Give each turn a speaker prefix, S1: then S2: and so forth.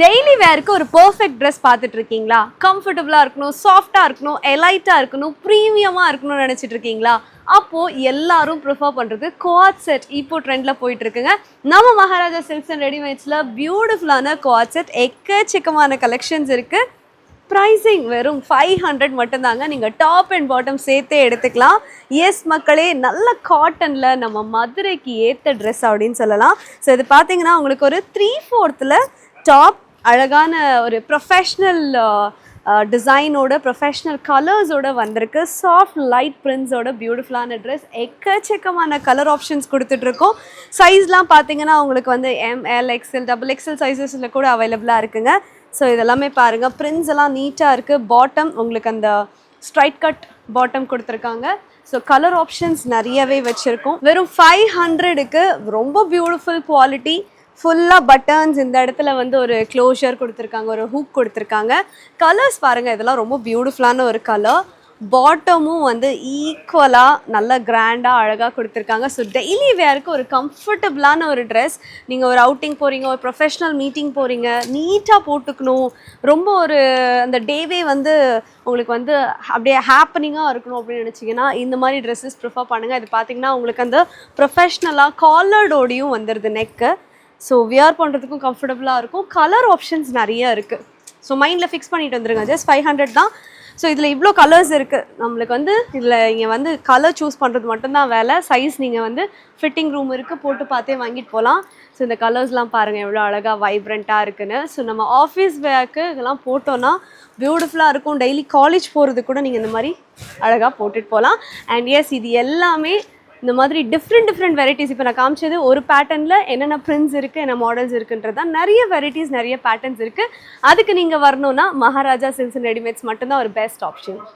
S1: Daily வேருக்கு ஒரு perfect dress பார்த்துட்டு இருக்கீங்களா? கம்ஃபர்டபுளா இருக்கணும், சாஃப்டா இருக்கணும், எலைட்டா இருக்கணும், ப்ரீமியமா இருக்கணும்னு நினைச்சிட்டு இருக்கீங்களா? அப்போ எல்லாரும் ப்ரிஃபர் பண்றது குவாட் செட் இப்போ ட்ரெண்ட்ல போயிட்டு இருக்குங்க. நம்ம மகாராஜா சில்க்ஸ் அண்ட் ரெடிமேட்ஸ்ல பியூட்டிஃபுல்லான குவாட் செட் எக்கச்சக்கமான கலெக்ஷன்ஸ் இருக்கு. ப்ரைஸிங் வெறும் 500 மட்டும்தாங்க. நீங்கள் டாப் அண்ட் பாட்டம் சேர்த்தே எடுத்துக்கலாம். எஸ் மக்களே, நல்ல காட்டனில் நம்ம மதுரைக்கு ஏற்ற ட்ரெஸ் அப்படின்னு சொல்லலாம். ஸோ இது பார்த்தீங்கன்னா உங்களுக்கு ஒரு 3/4 டாப், அழகான ஒரு ப்ரொஃபஷ்னல் டிசைனோட ப்ரொஃபஷ்னல் கலர்ஸோட வந்திருக்கு. சாஃப்ட் லைட் பிரிண்ட்ஸோட பியூட்டிஃபுல்லான ட்ரெஸ். எக்கச்சக்கமான கலர் ஆப்ஷன்ஸ் கொடுத்துட்ருக்கோம். சைஸ்லாம் பார்த்தீங்கன்னா உங்களுக்கு வந்து ML, XL, XXL சைஸஸில் கூட அவைலபிளாக இருக்குங்க. ஸோ இதெல்லாமே பாருங்கள், பிரிண்ட்ஸ் எல்லாம் நீட்டாக இருக்குது. பாட்டம் உங்களுக்கு அந்த ஸ்ட்ரைட் கட் பாட்டம் கொடுத்துருக்காங்க. ஸோ கலர் ஆப்ஷன்ஸ் நிறையவே வச்சுருக்கோம். வெறும் 500க்கு ரொம்ப பியூட்டிஃபுல் குவாலிட்டி. ஃபுல்லாக பட்டன்ஸ், இந்த இடத்துல வந்து ஒரு க்ளோஷர் கொடுத்துருக்காங்க, ஒரு ஹூக் கொடுத்துருக்காங்க. கலர்ஸ் பாருங்கள், இதெல்லாம் ரொம்ப பியூட்டிஃபுல்லான ஒரு கலர். பாட்டமும் வந்து ஈக்குவலாக நல்ல கிராண்டாக அழகாக கொடுத்துருக்காங்க. ஸோ டெய்லி வேருக்கு ஒரு கம்ஃபர்டபுளான ஒரு ட்ரெஸ். நீங்கள் ஒரு அவுட்டிங் போகிறீங்க, ஒரு ப்ரொஃபஷ்னல் மீட்டிங் போகிறீங்க, நீட்டாக போட்டுக்கணும், ரொம்ப ஒரு அந்த டேவே வந்து உங்களுக்கு வந்து அப்படியே ஹாப்பனிங்காக இருக்கணும் அப்படின்னு நினச்சிங்கன்னா இந்த மாதிரி ட்ரெஸ்ஸஸ் ப்ரிஃபர் பண்ணுங்கள். இது பார்த்திங்கன்னா உங்களுக்கு அந்த ப்ரொஃபஷ்னலாக காலர்டோடையும் வந்துடுது நெக்கு. ஸோ வியர் பண்ணுறதுக்கும் கம்ஃபர்டபுளாக இருக்கும். கலர் ஆப்ஷன்ஸ் நிறைய இருக்குது. ஸோ மைண்டில் ஃபிக்ஸ் பண்ணிட்டு வந்துருங்க. ஜஸ்ட் 500 தான். ஸோ இதில் இவ்வளோ கலர்ஸ் இருக்குது. நம்மளுக்கு வந்து இதில் இங்கே வந்து கலர் சூஸ் பண்ணுறது மட்டும்தான் வேலை. சைஸ் நீங்கள் வந்து ஃபிட்டிங் ரூம் இருக்குது, போட்டு பார்த்தே வாங்கிட்டு போகலாம். ஸோ இந்த கலர்ஸ்லாம் பாருங்கள் எவ்வளோ அழகாக வைப்ரண்ட்டாக இருக்குன்னு. ஸோ நம்ம ஆஃபீஸ் வேர்க்கு இதெல்லாம் போட்டோன்னா பியூட்டிஃபுல்லாக இருக்கும். டெய்லி காலேஜ் போகிறது கூட நீங்கள் இந்த மாதிரி அழகாக போட்டுட்டு போகலாம். அண்ட் எஸ், இது எல்லாமே இந்த மாதிரி டிஃப்ரெண்ட் வெரைட்டிஸ். இப்போ நான் காமிச்சது ஒரு பேட்டர்னில் என்னென்ன பிரிண்ட்ஸ் இருக்குது, என்ன மாடல்ஸ் இருக்குன்றது தான். நிறைய வெரைட்டிஸ், நிறைய பேட்டர்ன்ஸ் இருக்குது. அதுக்கு நீங்கள் வரணுன்னா மகாராஜா சில்க்ஸ் அண்ட் ரெடிமேட்ஸ் மட்டும்தான் ஒரு பெஸ்ட் ஆப்ஷன்.